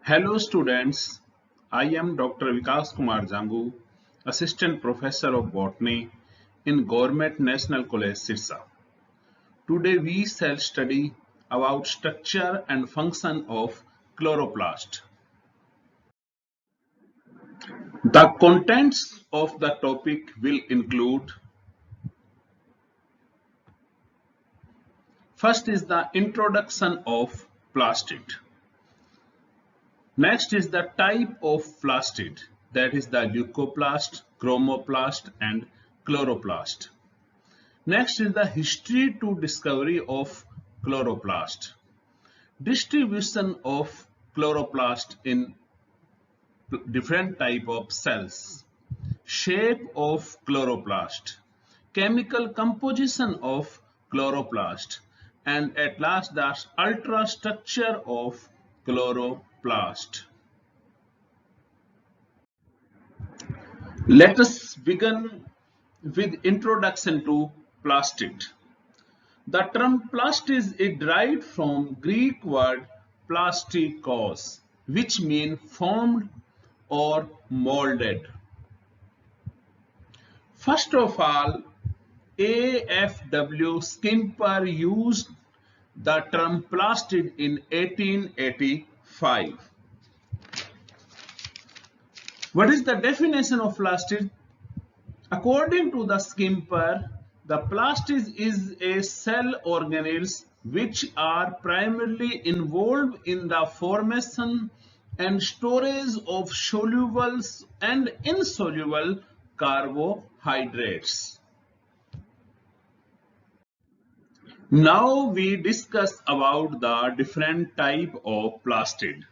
Hello students, I am Dr. Vikas Kumar Jangu, Assistant Professor of Botany in Government National College, Sirsa. Today we shall study about structure and function of chloroplast. The contents of the topic will include: first is the introduction of plastid. Next is the type of plastid, that is the leucoplast, chromoplast and chloroplast. Next is the history to discovery of chloroplast, distribution of chloroplast in different type of cells, shape of chloroplast, chemical composition of chloroplast, and at last the ultrastructure of chloroplast. Let us begin with introduction to plastid. The term plast is derived from Greek word plastikos, which means formed or molded. First of all, A.F.W. Skimper used the term plastid in 1885. What is the definition of plastid? According to the Skimper, the plastid is a cell organelles which are primarily involved in the formation and storage of soluble and insoluble carbohydrates. Now we discuss about the different type of plastid.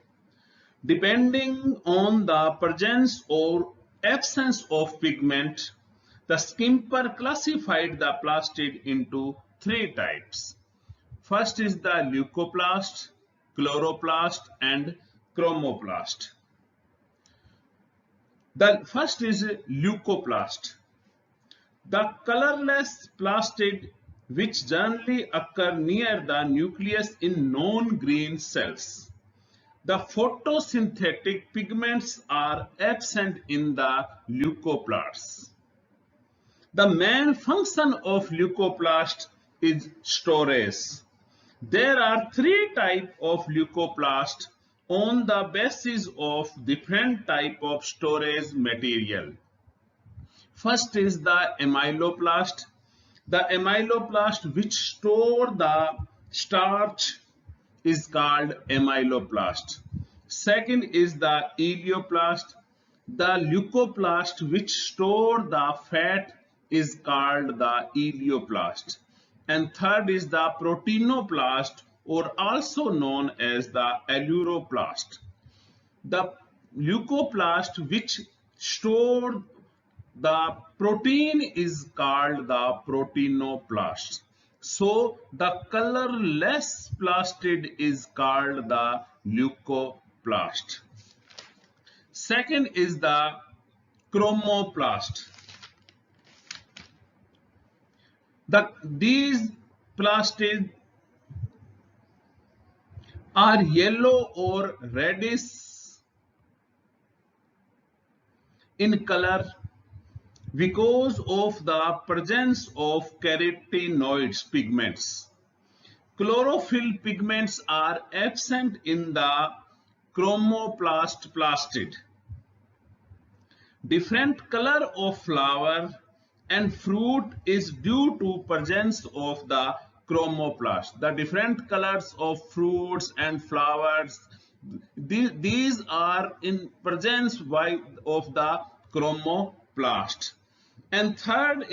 Depending on the presence or absence of pigment, the Skimper classified the plastid into three types. First is the leucoplast, chloroplast and chromoplast. The first is leucoplast. The colorless plastid which generally occur near the nucleus in non-green cells. The photosynthetic pigments are absent in the leucoplasts. The main function of leucoplast is storage. There are three types of leucoplast on the basis of different type of storage material. First is the amyloplast. The amyloplast which store the starch is called amyloplast. Second is the elioplast. The leucoplast which store the fat is called the elioplast. And third is the proteinoplast, or also known as the aleuroplast. The leucoplast which store the protein is called the proteinoplast. So the colorless plastid is called the leucoplast. Second is the chromoplast. These plastids are yellow or reddish in color because of the presence of carotenoids pigments. Chlorophyll pigments are absent in the chromoplast plastid. Different color of flower and fruit is due to presence of the chromoplast. The different colors of fruits and flowers, these are in presence of the chromoplast. And third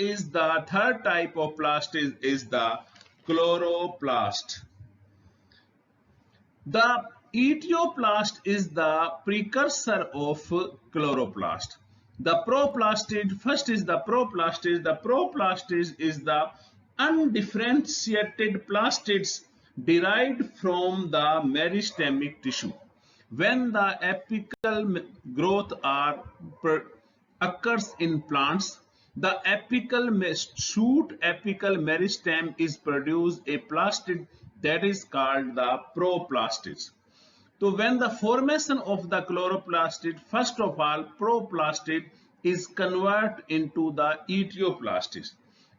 type of plast is the chloroplast. The etioplast is the precursor of chloroplast. The proplastid, first is the proplastid. The proplastid is the undifferentiated plastids derived from the meristemic tissue. When the apical growth occurs in plants, the shoot apical meristem is produced a plastid that is called the proplastid. So when the formation of the chloroplastid, first of all, proplastid is converted into the etioplastid,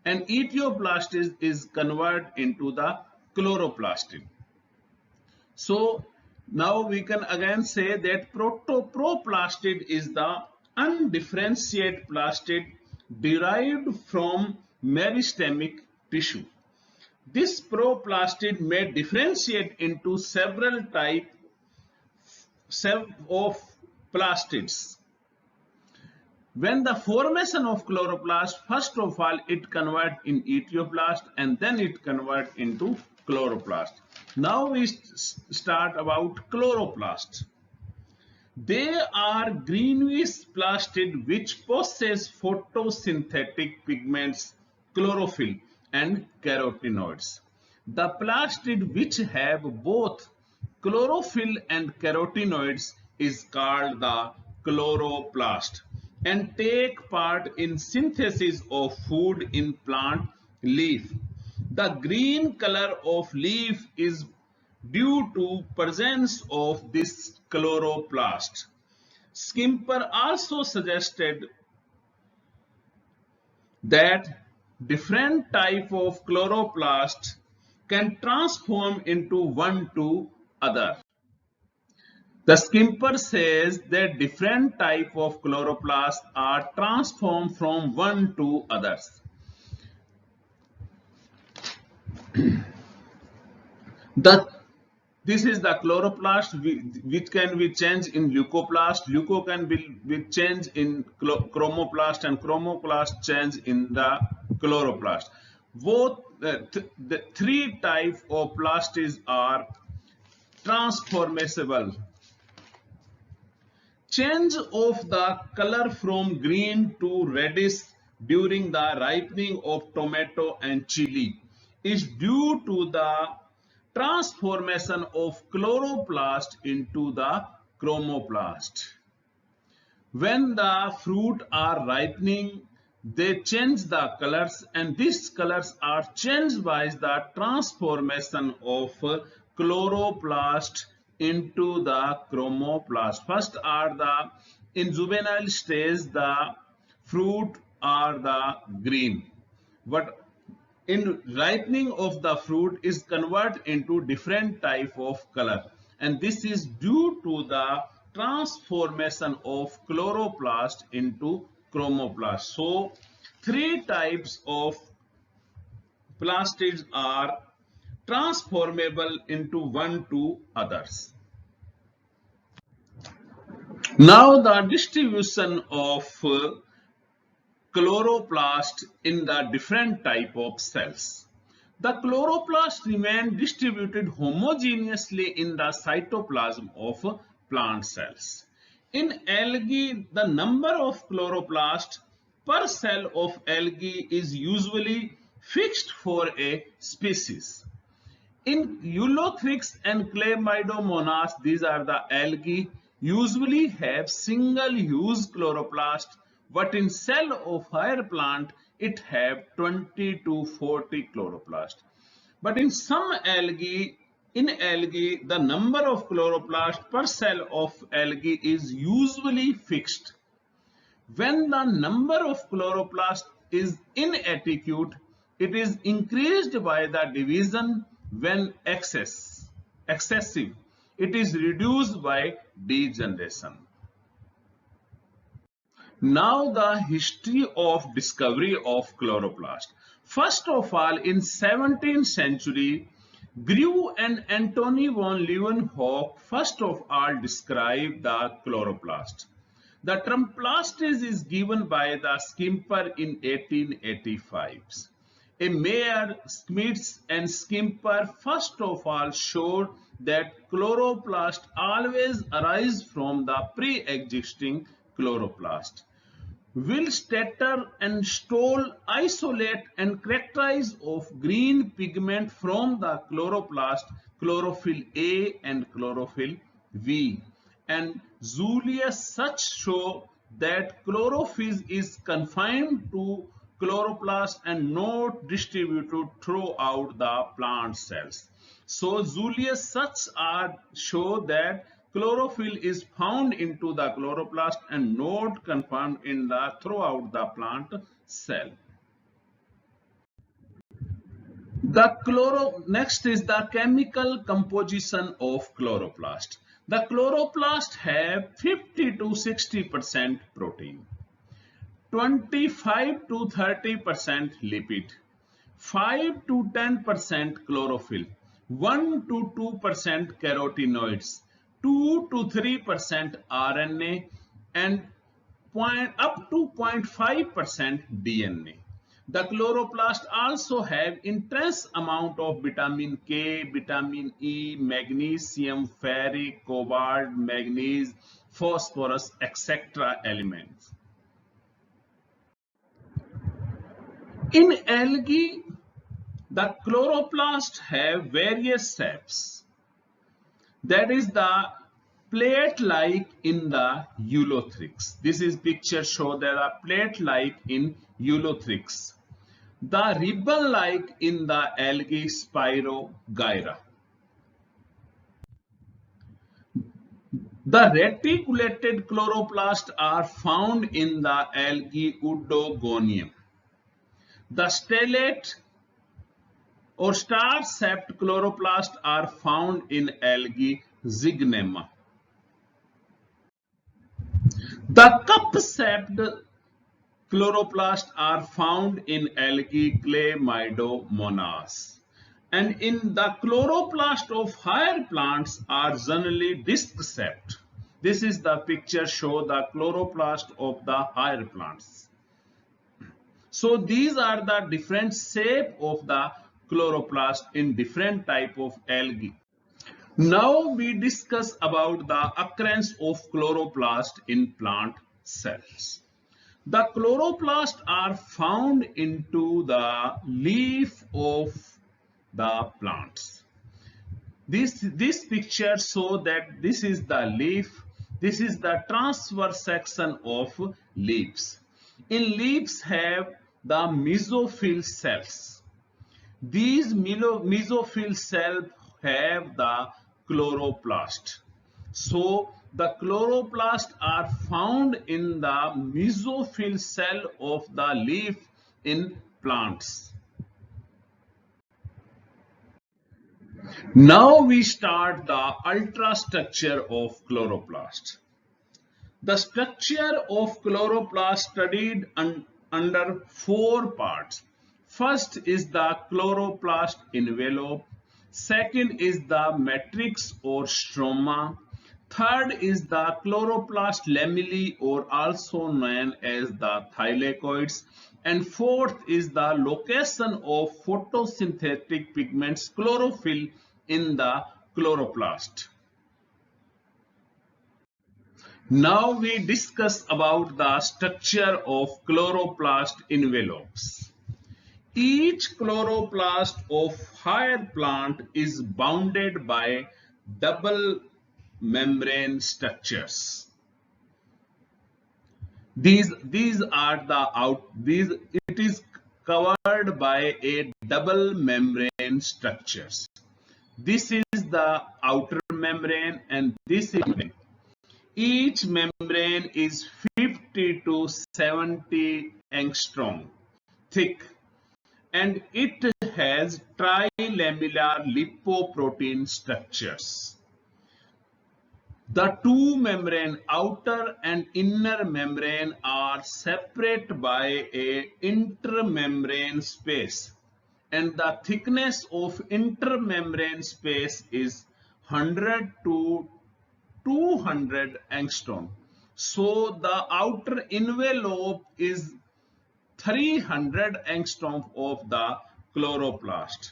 and etioplastid is converted into the chloroplastid. So now we can again say that protoproplastid is the undifferentiated plastid derived from meristemic tissue. This proplastid may differentiate into several types of plastids. When the formation of chloroplast, first of all, it converts in etioplast and then it converts into chloroplast. Now we start about chloroplast. They are greenish plastid which possess photosynthetic pigments, chlorophyll and carotenoids. The plastid which have both chlorophyll and carotenoids is called the chloroplast and take part in synthesis of food in plant leaf. The green color of leaf is due to presence of this chloroplast. Skimper also suggested that different type of chloroplast can transform into one to other. The Skimper says that different type of chloroplasts are transformed from one to others. This is the chloroplast which can be changed in leucoplast. Leuco can be changed in chromoplast and chromoplast change in the chloroplast. Both the three types of plastids are transformable. Change of the color from green to reddish during the ripening of tomato and chili is due to the transformation of chloroplast into the chromoplast. When the fruit are ripening, they change the colors and these colors are changed by the transformation of chloroplast into the chromoplast. First are in juvenile stage the fruit are the green, but in ripening of the fruit is converted into different type of color, and this is due to the transformation of chloroplast into chromoplast. So three types of plastids are transformable into one to others. Now the distribution of chloroplast in the different type of cells. The chloroplast remain distributed homogeneously in the cytoplasm of plant cells. In algae, the number of chloroplasts per cell of algae is usually fixed for a species. In Eulothrix and Chlamydomonas, these are the algae, usually have single-use chloroplast, but in cell of higher plant, it have 20 to 40 chloroplast. But in some algae, the number of chloroplast per cell of algae is usually fixed. When the number of chloroplast is inadequate, it is increased by the division. When excessive, it is reduced by degeneration. Now the history of discovery of chloroplast. First of all, in 17th century, Grew and Antony von Leeuwenhoek first of all described the chloroplast. The term plastid is given by the Skimper in 1885. A Mayer, Schmitz and Skimper first of all showed that chloroplast always arise from the pre-existing chloroplast. Willstetter and Stoll isolate and characterize of green pigment from the chloroplast, chlorophyll A and chlorophyll V. And Julius Such show that chlorophyll is confined to chloroplast and not distributed throughout the plant cells. So Julius such are show that chlorophyll is found into the chloroplast and not confined in the throughout the plant cell. Next is the chemical composition of chloroplast. The chloroplast have 50 to 60% protein, 25 to 30% lipid, 5 to 10% chlorophyll, 1 to 2% carotenoids, 2 to 3% RNA, and up to 0.5% DNA. The chloroplast also have intense amount of vitamin K, vitamin E, magnesium, ferric, cobalt, manganese, phosphorus, etc. elements. In algae, the chloroplast have various shapes. That is the plate-like in the Eulothrix. This is picture show there are plate-like in Eulothrix. The ribbon-like in the algae Spirogyra. The reticulated chloroplasts are found in the algae Oedogonium. The stellate or star-shaped chloroplasts are found in algae Zygnema. The cup-shaped chloroplasts are found in algae Chlamydomonas. And in the chloroplast of higher plants are generally disc-shaped. This is the picture show the chloroplast of the higher plants. So these are the different shape of the chloroplast in different type of algae. Now we discuss about the occurrence of chloroplast in plant cells. The chloroplasts are found into the leaf of the plants. This picture show that this is the leaf, this is the transverse section of leaves. In leaves have the mesophyll cells. These mesophyll cells have the chloroplast. So the chloroplasts are found in the mesophyll cell of the leaf in plants. Now we start the ultrastructure of chloroplast. The structure of chloroplast studied under 4 parts. First is the chloroplast envelope. Second is the matrix or stroma. Third is the chloroplast lamellae or also known as the thylakoids. And fourth is the location of photosynthetic pigments chlorophyll in the chloroplast. Now we discuss about the structure of chloroplast envelopes. Each chloroplast of higher plant is bounded by double membrane structures. It is covered by a double membrane structures. This is the outer membrane and this is membrane. Each membrane is 50 to 70 angstrom thick and it has trilamellar lipoprotein structures. The two membrane, outer and inner membrane, are separate by a intermembrane space, and the thickness of intermembrane space is 100 to 200 angstrom. So the outer envelope is 300 angstrom of the chloroplast.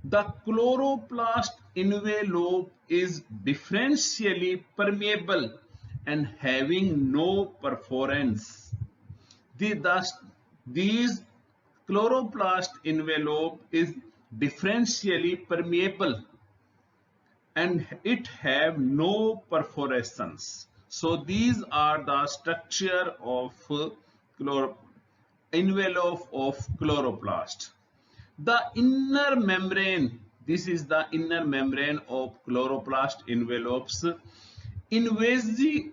The chloroplast envelope is differentially permeable and having no perforance. These chloroplast envelope is differentially permeable and it have no perforations. So these are the structure of envelope of chloroplast. The inner membrane This is the inner membrane of chloroplast envelopes. Invaginates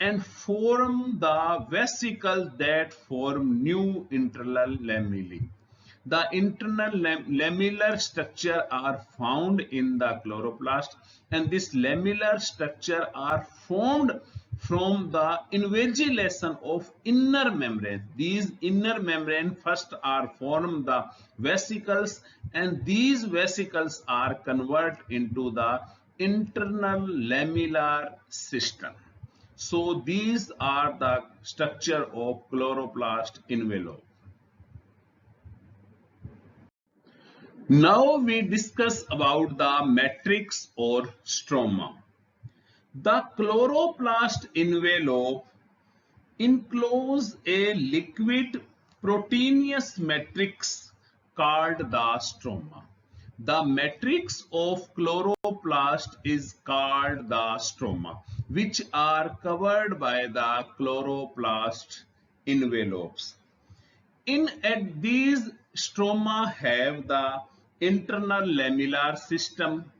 and form the vesicles that form new internal lamellae. The internal lamellar structure are found in the chloroplast, and this lamellar structure are formed from the invagellation of inner membrane. These inner membrane first are formed the vesicles, and these vesicles are converted into the internal lamellar system. So these are the structure of chloroplast envelope. Now we discuss about the matrix or stroma. The chloroplast envelope encloses a liquid proteinous matrix called the stroma. The matrix of chloroplast is called the stroma, which are covered by the chloroplast envelopes. These stroma have the internal lamellar system,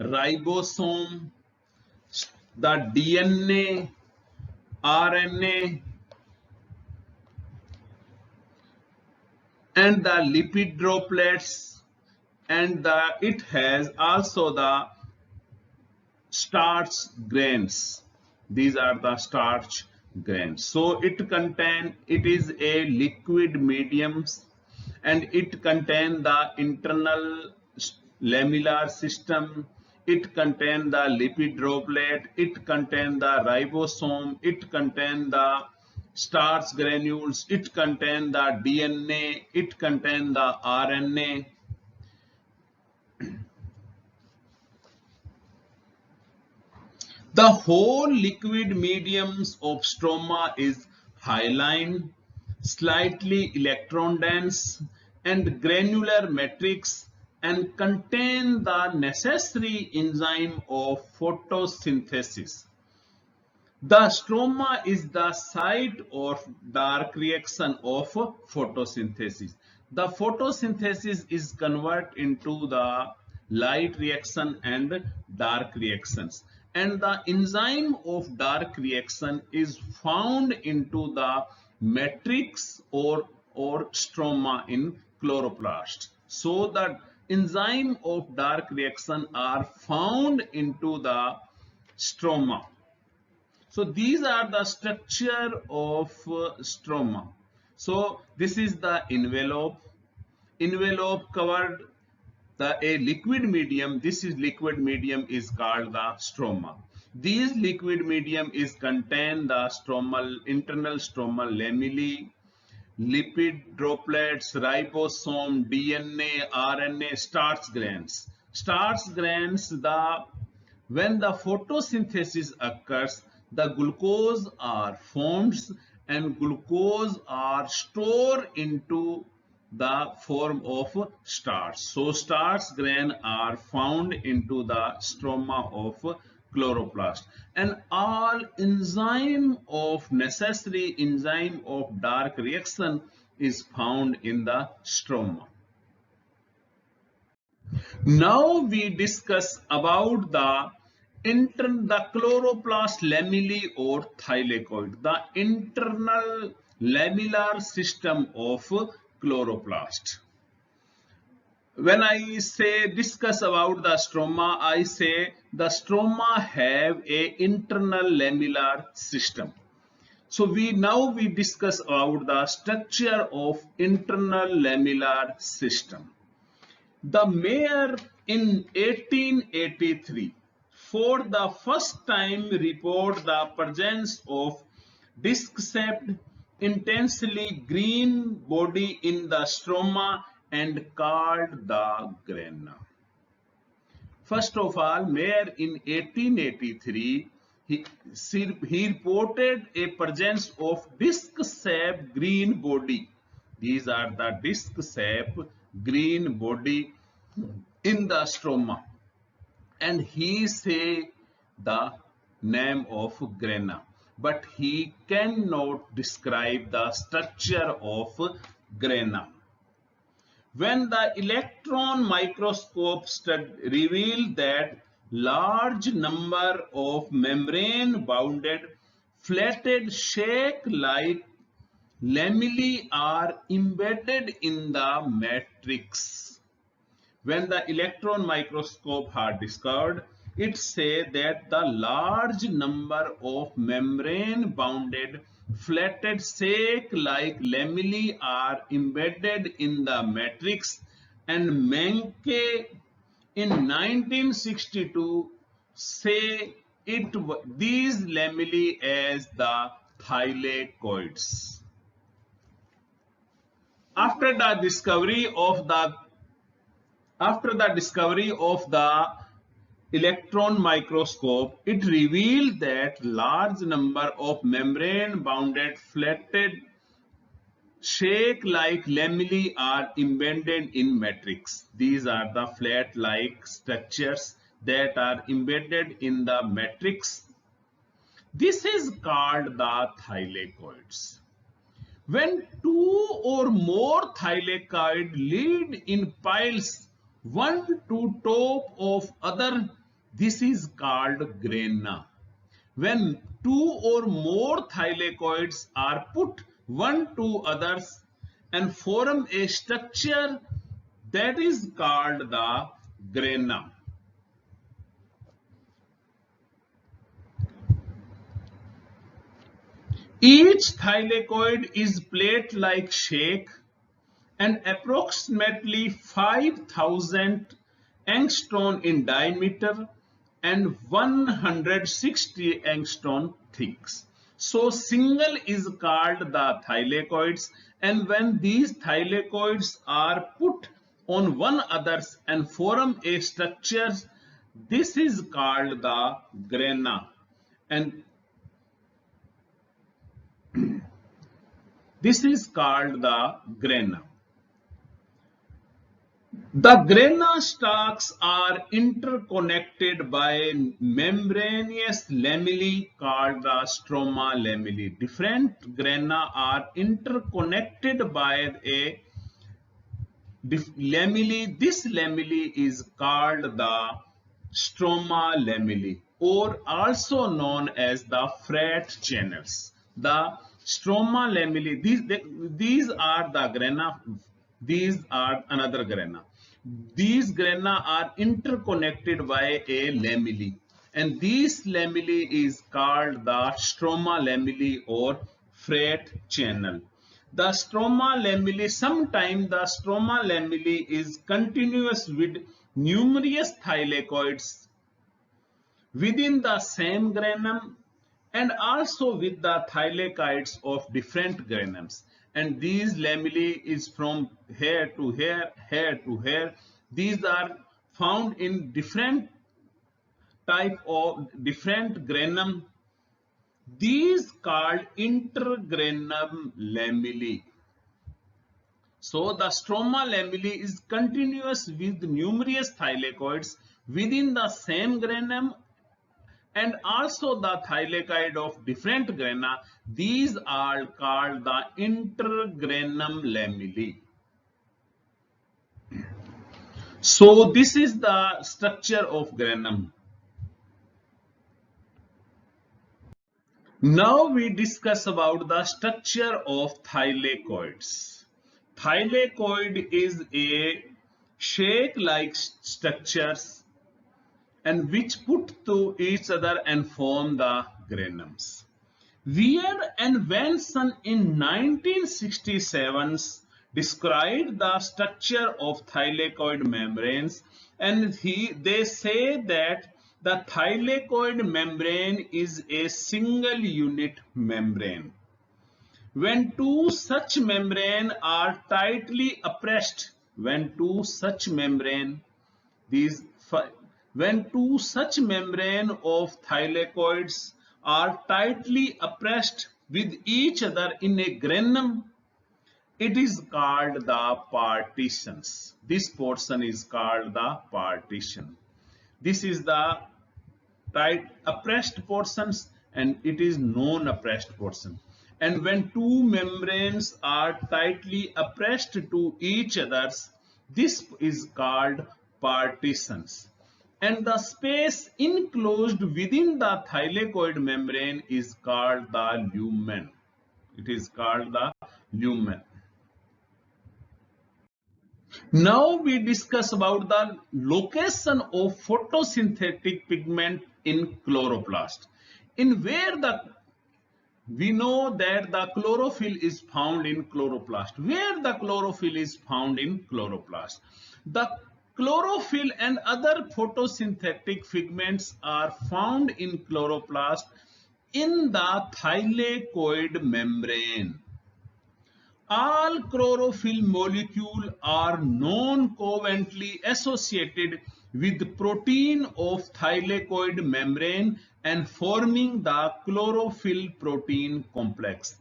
ribosome, the DNA, RNA, and the lipid droplets, and it has also the starch grains. These are the starch grains. So it is a liquid medium, and it contains the internal lamellar system. It contains the lipid droplet. It contains the ribosome. It contains the starch granules. It contains the DNA. It contains the RNA. The whole liquid mediums of stroma is hyaline, slightly electron dense, and granular matrix, and contain the necessary enzyme of photosynthesis. The stroma is the site of dark reaction of photosynthesis. The photosynthesis is converted into the light reaction and dark reactions, and the enzyme of dark reaction is found into the matrix or stroma in chloroplast. So the enzyme of dark reaction are found into the stroma. So these are the structure of stroma. So this is the envelope. Envelope covered a liquid medium. This is liquid medium is called the stroma. These liquid medium is contain the internal stromal lamellae, lipid droplets, ribosome, DNA, RNA, starch grains. Starch grains, when the photosynthesis occurs, the glucose are formed, and glucose are stored into the form of starch. So starch grain are found into the stroma of chloroplast, and all necessary enzyme of dark reaction is found in the stroma. Now we discuss about the chloroplast lamellae or thylakoid, the internal lamellar system of chloroplast. When I say discuss about the stroma, I say the stroma have a internal lamellar system. So we discuss about the structure of internal lamellar system. The Mayer in 1883 for the first time report the presence of disc-shaped intensely green body in the stroma and called the grana. First of all, Mayer in 1883 he reported a presence of disc-shaped green body. These are the disc-shaped green body in the stroma, and he say the name of grana, but he cannot describe the structure of grana. when the electron microscope revealed that large number of membrane bounded flatted shake like lamellae are embedded in the matrix. When the electron microscope had discovered, it said that the large number of membrane bounded flatted sac like lamellae are embedded in the matrix, and Menke in 1962 say these lamellae as the thylakoids. After the discovery of the electron microscope, it revealed that large number of membrane-bounded flatted shake-like lamellae are embedded in matrix. These are the flat-like structures that are embedded in the matrix. This is called the thylakoids. When two or more thylakoid lead in piles, one to top of other, this is called grana. When two or more thylakoids are put one to others and form a structure, that is called the grana. Each thylakoid is plate-like shape and approximately 5,000 angstrom in diameter and 160 angstrom thick. So single is called the thylakoids, and when these thylakoids are put on one others and form a structure, this is called the grana. And this is called the grana. The grana stalks are interconnected by membranous lamellae called the stroma lamellae. Different grana are interconnected by a lamellae. This lamellae is called the stroma lamellae, or also known as the freight channels. The stroma lamellae, these are the grana, these are another grana. These grana are interconnected by a lamellae, and this lamellae is called the stroma lamellae or freight channel. The stroma lamellae, sometimes the stroma lamellae is continuous with numerous thylakoids within the same granum and also with the thylakoids of different granums. And these lamellae is from here to here, here to here. These are found in different type of different granum. These called intergranum lamellae. So the stroma lamellae is continuous with numerous thylakoids within the same granum and also the thylakoid of different grana. These are called the intergranum lamellae. So this is the structure of granum. Now we discuss about the structure of thylakoids. Thylakoid is a shake-like structures and which put to each other and form the granums. Weir and Vanson in 1967 described the structure of thylakoid membranes, and they say that the thylakoid membrane is a single unit membrane. When two such membranes are tightly oppressed, when two such membrane of thylakoids are tightly oppressed with each other in a granum, it is called the partitions. This portion is called the partition. This is the tight oppressed portions and it is non-oppressed portion. And when two membranes are tightly oppressed to each other, This is called partitions. And the space enclosed within the thylakoid membrane is called the lumen. It is called the lumen. Now we discuss about the location of photosynthetic pigment in chloroplast. In where we know that the chlorophyll is found in chloroplast. Where the chlorophyll is found in chloroplast? The chlorophyll and other photosynthetic pigments are found in chloroplast in the thylakoid membrane. All chlorophyll molecules are non-covalently associated with protein of thylakoid membrane and forming the chlorophyll protein complex.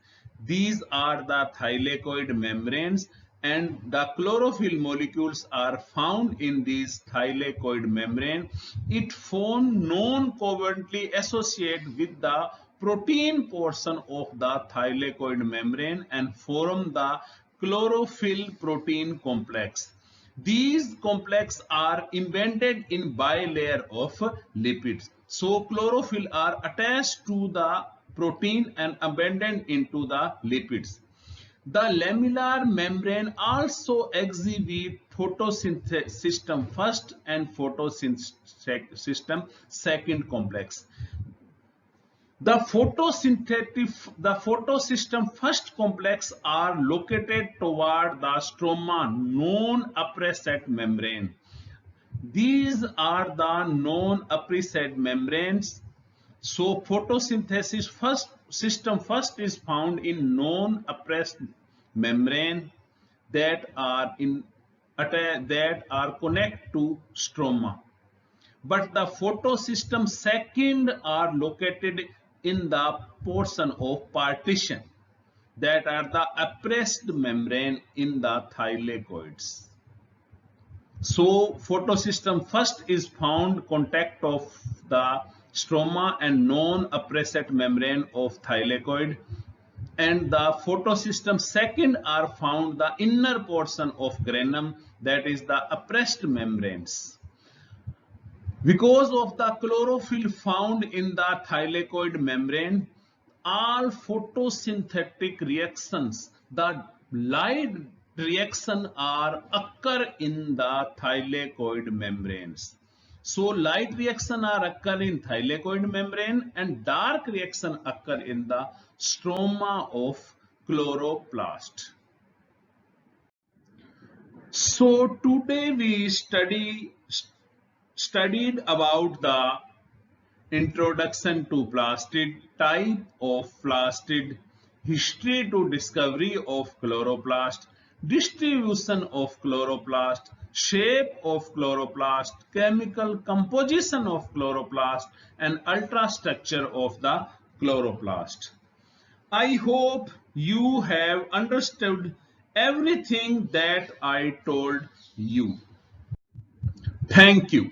These are the thylakoid membranes, and the chlorophyll molecules are found in these thylakoid membrane. It form non-covalently associate with the protein portion of the thylakoid membrane and form the chlorophyll protein complex. These complexes are embedded in bilayer of lipids. So chlorophyll are attached to the protein and embedded into the lipids. The lamellar membrane also exhibit photosynthesis system first and photosynthesis system second complex. The photosystem first complex are located toward the stroma non-appressed membrane. These are the non-appressed membranes. So photosynthesis system first is found in non-appressed membrane that are connected to stroma. But the photosystem second are located in the portion of partition that are the appressed membrane in the thylakoids. So photosystem first is found contact of the stroma and non-appressed membrane of thylakoid, and the photosystem second are found the inner portion of granum, that is the appressed membranes. Because of the chlorophyll found in the thylakoid membrane, all photosynthetic reactions, the light reaction are occur in the thylakoid membranes. So light reaction are occur in thylakoid membrane and dark reaction occur in the stroma of chloroplast. So today we studied about the introduction to plastid, type of plastid, history to discovery of chloroplast, distribution of chloroplast, shape of chloroplast, chemical composition of chloroplast, and ultrastructure of the chloroplast. I hope you have understood everything that I told you. Thank you.